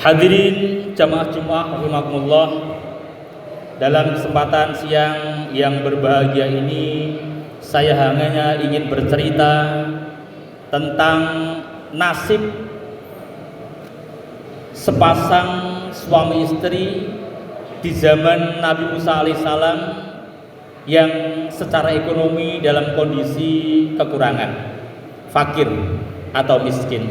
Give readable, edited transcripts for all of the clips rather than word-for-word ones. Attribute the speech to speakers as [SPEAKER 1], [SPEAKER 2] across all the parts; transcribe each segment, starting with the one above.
[SPEAKER 1] Hadirin jamaah Jumat rahimakumullah, dalam kesempatan siang yang berbahagia ini saya hanya ingin bercerita tentang nasib sepasang suami istri di zaman Nabi Musa alaihissalam yang secara ekonomi dalam kondisi kekurangan, fakir atau miskin.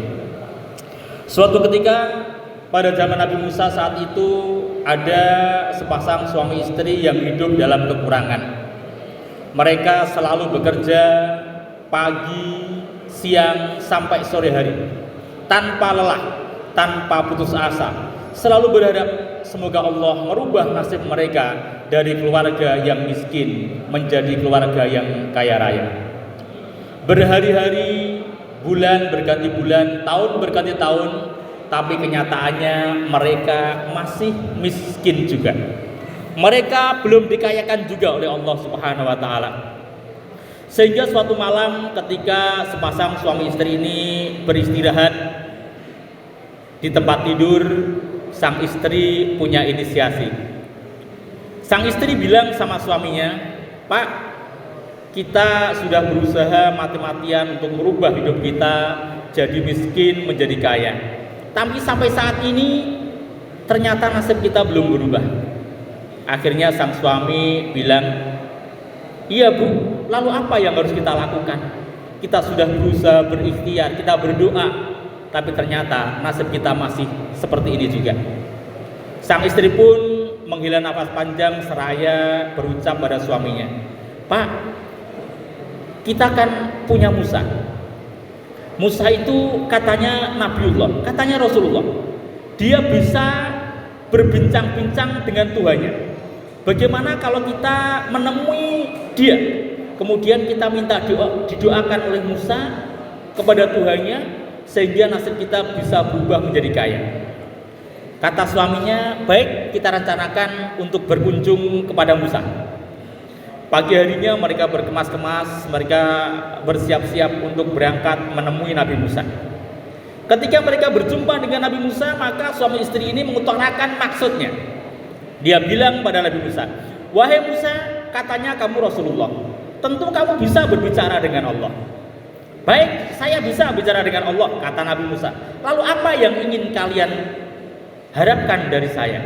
[SPEAKER 1] Suatu ketika pada zaman Nabi Musa saat itu ada sepasang suami istri yang hidup dalam kekurangan. Mereka selalu bekerja pagi, siang sampai sore hari tanpa lelah, tanpa putus asa. Selalu berharap semoga Allah merubah nasib mereka dari keluarga yang miskin menjadi keluarga yang kaya raya. Berhari-hari, bulan berganti bulan, tahun berganti tahun, tapi kenyataannya mereka masih miskin juga. Mereka belum dikayakan juga oleh Allah Subhanahu wa taala. Sehingga suatu malam ketika sepasang suami istri ini beristirahat di tempat tidur, sang istri punya inisiasi. Sang istri bilang sama suaminya, "Pak, kita sudah berusaha mati-matian untuk merubah hidup kita jadi miskin menjadi kaya. Tapi sampai saat ini ternyata nasib kita belum berubah." Akhirnya sang suami bilang, "Iya Bu, lalu apa yang harus kita lakukan? Kita sudah berusaha berikhtiar, kita berdoa, tapi ternyata nasib kita masih seperti ini juga." Sang istri pun menghela nafas panjang seraya berucap pada suaminya, "Pak, kita kan punya Musa. Musa itu katanya Nabiullah, katanya Rasulullah. Dia bisa berbincang-bincang dengan Tuhannya. Bagaimana kalau kita menemui dia, kemudian kita minta didoakan oleh Musa kepada Tuhannya sehingga nasib kita bisa berubah menjadi kaya?" Kata suaminya, "Baik, kita rencanakan untuk berkunjung kepada Musa." Pagi harinya mereka berkemas-kemas, mereka bersiap-siap untuk berangkat menemui Nabi Musa. Ketika mereka berjumpa dengan Nabi Musa, maka suami istri ini mengutarakan maksudnya. Dia bilang pada Nabi Musa, "Wahai Musa, katanya kamu Rasulullah. Tentu kamu bisa berbicara dengan Allah." "Baik, saya bisa bicara dengan Allah," kata Nabi Musa. "Lalu apa yang ingin kalian harapkan dari saya?"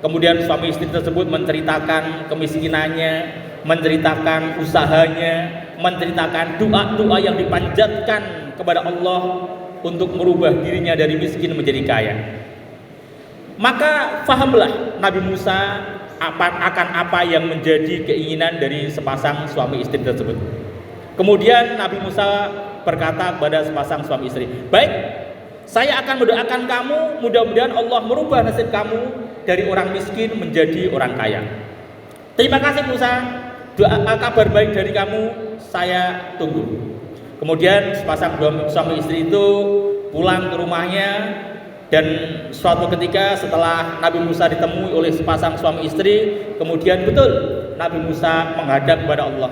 [SPEAKER 1] Kemudian suami istri tersebut menceritakan kemiskinannya, menceritakan usahanya, menceritakan doa-doa yang dipanjatkan kepada Allah untuk merubah dirinya dari miskin menjadi kaya. Maka fahamlah Nabi Musa akan apa yang menjadi keinginan dari sepasang suami istri tersebut. Kemudian Nabi Musa berkata kepada sepasang suami istri, "Baik, saya akan mendoakan kamu, mudah-mudahan Allah merubah nasib kamu dari orang miskin menjadi orang kaya. Terima kasih Musa, kabar baik dari kamu saya tunggu." Kemudian sepasang suami istri itu pulang ke rumahnya, dan suatu ketika setelah Nabi Musa ditemui oleh sepasang suami istri, kemudian betul Nabi Musa menghadap kepada Allah.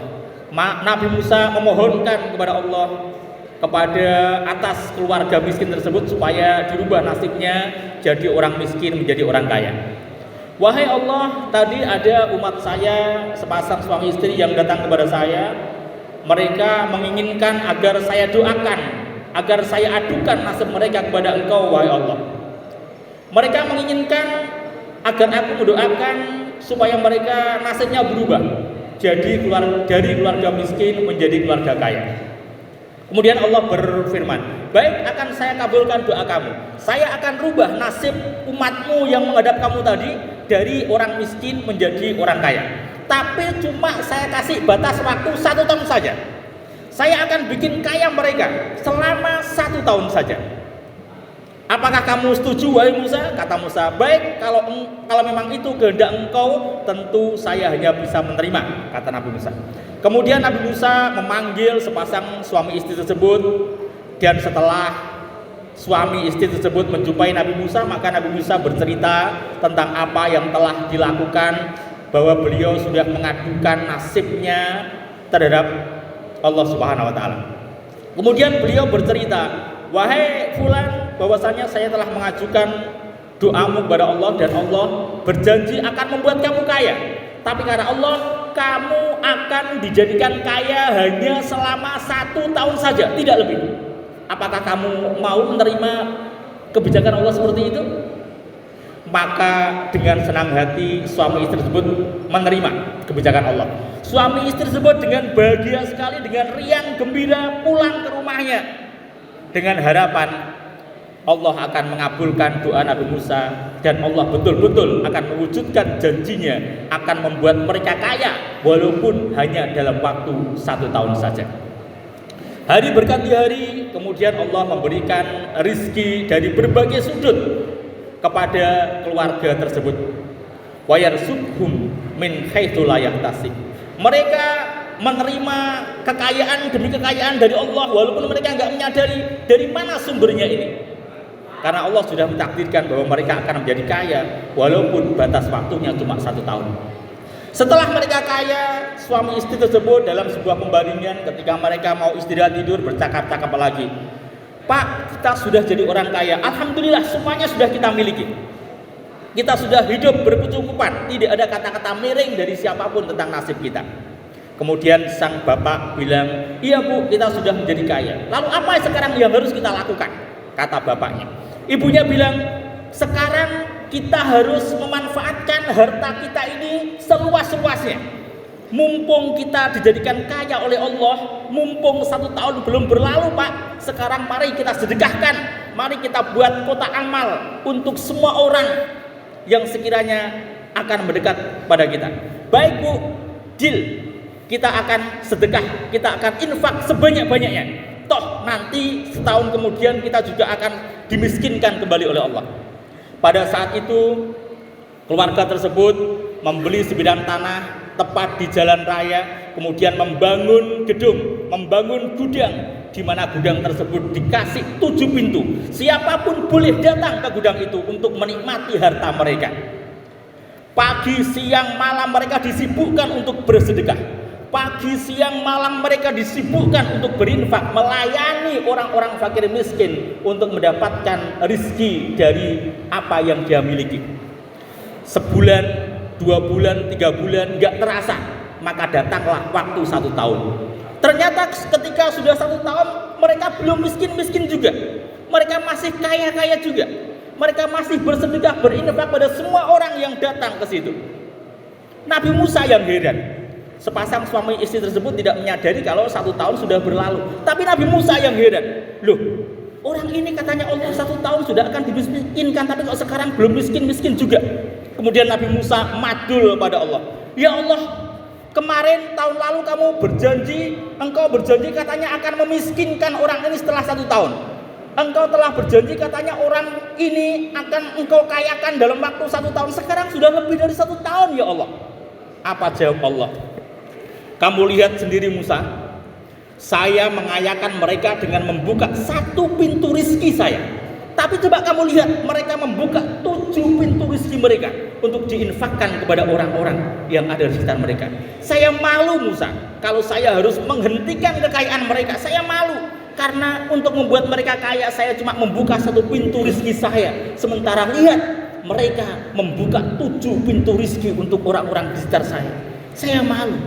[SPEAKER 1] Nabi Musa memohonkan kepada Allah, kepada atas keluarga miskin tersebut supaya dirubah nasibnya jadi orang miskin menjadi orang kaya. "Wahai Allah, tadi ada umat saya, sepasang suami istri yang datang kepada saya. Mereka menginginkan agar saya doakan, agar saya adukan nasib mereka kepada Engkau, wahai Allah. Mereka menginginkan agar aku mendoakan supaya mereka nasibnya berubah jadi dari keluarga miskin menjadi keluarga kaya." Kemudian Allah berfirman, "Baik, akan saya kabulkan doa kamu. Saya akan rubah nasib umatmu yang menghadap kamu tadi dari orang miskin menjadi orang kaya. Tapi cuma saya kasih batas waktu 1 tahun saja. Saya akan bikin kaya mereka selama 1 tahun saja. Apakah kamu setuju, wahai Musa?" Kata Musa, "Baik, kalau memang itu kehendak engkau, tentu saya hanya bisa menerima," kata Nabi Musa. Kemudian Nabi Musa memanggil sepasang suami istri tersebut, dan setelah suami istri tersebut menjumpai Nabi Musa, maka Nabi Musa bercerita tentang apa yang telah dilakukan, bahwa beliau sudah mengadukan nasibnya terhadap Allah Subhanahu wa taala. Kemudian beliau bercerita, "Wahai fulan, bahwasanya saya telah mengajukan doamu kepada Allah dan Allah berjanji akan membuat kamu kaya. Tapi karena Allah, kamu akan dijadikan kaya hanya selama 1 tahun saja, tidak lebih. Apakah kamu mau menerima kebijakan Allah seperti itu? Maka dengan senang hati suami istri tersebut menerima kebijakan Allah. Suami istri tersebut dengan bahagia sekali, dengan riang gembira pulang ke rumahnya dengan harapan Allah akan mengabulkan doa Nabi Musa, dan Allah betul-betul akan mewujudkan janjinya akan membuat mereka kaya walaupun hanya dalam waktu 1 tahun saja. Hari berganti hari, kemudian Allah memberikan rizki dari berbagai sudut kepada keluarga tersebut. Wa yarzuqhum min haitsu la yahtasib. Mereka menerima kekayaan demi kekayaan dari Allah walaupun mereka enggak menyadari dari mana sumbernya ini. Karena Allah sudah mentakdirkan bahwa mereka akan menjadi kaya walaupun batas waktunya cuma 1 tahun. Setelah mereka kaya, suami istri tersebut dalam sebuah pembaringan ketika mereka mau istirahat tidur bercakap-cakap lagi. Pak, kita sudah jadi orang kaya. Alhamdulillah, semuanya sudah kita miliki. Kita sudah hidup berkecukupan. Tidak ada kata-kata miring dari siapapun tentang nasib kita. Kemudian sang bapak bilang, iya bu, kita sudah menjadi kaya. Lalu apa sekarang yang harus kita lakukan? Kata bapaknya. Ibunya bilang, sekarang kita harus memanfaatkan harta kita ini seluas-luasnya. Mumpung kita dijadikan kaya oleh Allah, mumpung 1 tahun belum berlalu Pak, sekarang mari kita sedekahkan, mari kita buat kotak amal untuk semua orang yang sekiranya akan mendekat pada kita. Baik Bu, deal, kita akan sedekah, kita akan infak sebanyak-banyaknya. Toh nanti setahun kemudian kita juga akan dimiskinkan kembali oleh Allah. Pada saat itu keluarga tersebut membeli sebidang tanah tepat di jalan raya, kemudian membangun gedung, membangun gudang, di mana gudang tersebut dikasih 7 pintu. Siapapun boleh datang ke gudang itu untuk menikmati harta mereka. Pagi, siang, malam mereka disibukkan untuk bersedekah. Pagi, siang, malam mereka disibukkan untuk berinfak, melayani orang-orang fakir miskin untuk mendapatkan rizki dari apa yang dia miliki. Sebulan, 2 bulan, 3 bulan, gak terasa, maka datanglah waktu 1 tahun. Ternyata ketika sudah 1 tahun, mereka belum miskin-miskin juga. Mereka masih kaya-kaya juga. Mereka masih bersedekah, berinfak pada semua orang yang datang ke situ. Nabi Musa yang heran. Sepasang suami istri tersebut tidak menyadari kalau 1 tahun sudah berlalu. Tapi Nabi Musa yang heran. Loh, orang ini katanya Allah 1 tahun sudah akan dimiskinkan, tapi kok sekarang belum miskin-miskin juga. Kemudian Nabi Musa madul pada Allah. Ya Allah, kemarin tahun lalu kamu berjanji, engkau berjanji katanya akan memiskinkan orang ini setelah 1 tahun. Engkau telah berjanji katanya orang ini akan engkau kayakan dalam waktu 1 tahun. Sekarang sudah lebih dari 1 tahun ya Allah. Apa jawab Allah? Kamu lihat sendiri Musa, saya mengayakan mereka dengan membuka 1 pintu rizki saya. Tapi coba kamu lihat, mereka membuka 7 pintu rizki mereka untuk diinfakkan kepada orang-orang yang ada di sekitar mereka. Saya malu Musa, kalau saya harus menghentikan kekayaan mereka, saya malu. Karena untuk membuat mereka kaya, saya cuma membuka 1 pintu rizki saya. Sementara lihat, mereka membuka 7 pintu rizki untuk orang-orang di sekitar saya. Saya malu.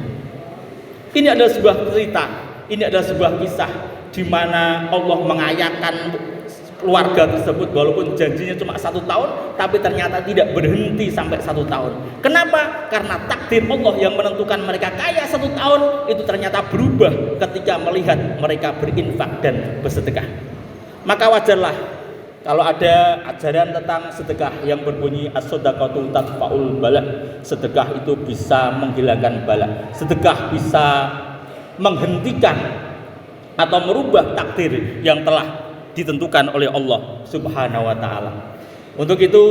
[SPEAKER 1] Ini adalah sebuah cerita, ini adalah sebuah kisah di mana Allah mengayakan keluarga tersebut walaupun janjinya cuma 1 tahun, tapi ternyata tidak berhenti sampai 1 tahun. Kenapa? Karena takdir Allah yang menentukan mereka kaya 1 tahun itu ternyata berubah ketika melihat mereka berinfak dan bersedekah. Maka wajarlah kalau ada ajaran tentang sedekah yang berbunyi as-shadaqatu tadfa'ul bala. Sedekah itu bisa menghilangkan bala. Sedekah bisa menghentikan atau merubah takdir yang telah ditentukan oleh Allah Subhanahu wa taala. Untuk itu,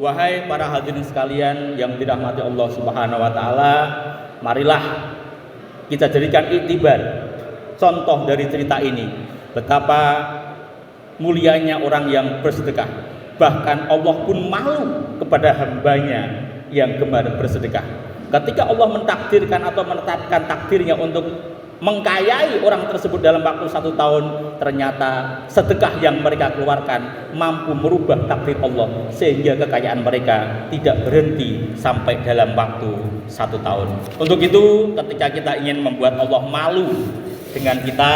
[SPEAKER 1] wahai para hadirin sekalian yang dirahmati Allah Subhanahu wa taala, marilah kita jadikan iktibar contoh dari cerita ini betapa mulianya orang yang bersedekah. Bahkan Allah pun malu kepada hambanya yang gemar bersedekah. Ketika Allah mentakdirkan atau menetapkan takdirnya untuk mengkayai orang tersebut dalam waktu 1 tahun, ternyata sedekah yang mereka keluarkan mampu merubah takdir Allah sehingga kekayaan mereka tidak berhenti sampai dalam waktu 1 tahun. Untuk itu, ketika kita ingin membuat Allah malu dengan kita,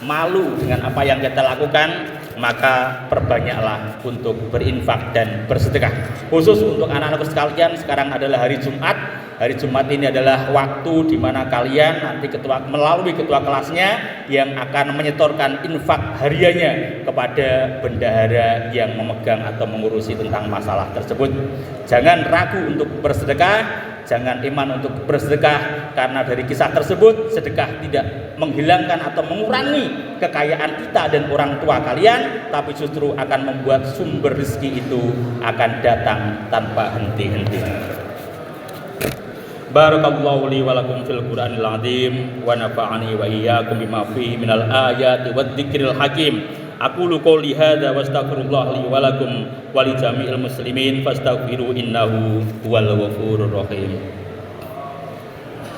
[SPEAKER 1] malu dengan apa yang kita lakukan, maka perbanyaklah untuk berinfak dan bersedekah. Khusus untuk anak-anakku sekalian, sekarang adalah hari Jumat. Hari Jumat ini adalah waktu di mana kalian nanti melalui ketua kelasnya yang akan menyetorkan infak hariannya kepada bendahara yang memegang atau mengurusi tentang masalah tersebut. Jangan ragu untuk bersedekah, jangan iman untuk bersedekah, karena dari kisah tersebut sedekah tidak menghilangkan atau mengurangi kekayaan kita dan orang tua kalian, tapi justru akan membuat sumber rezeki itu akan datang tanpa henti-henti. Barakallahu li wa lakum fil Qur'anil azim wa nafa'ani wa iyyakum bima fihi minal ayati wadh dzikril hakim. Aqulu qouli hadza wa astaghfirullah li wa lakum wa li jami'il muslimin fastaghfiru innahu huwal ghafurur rahim.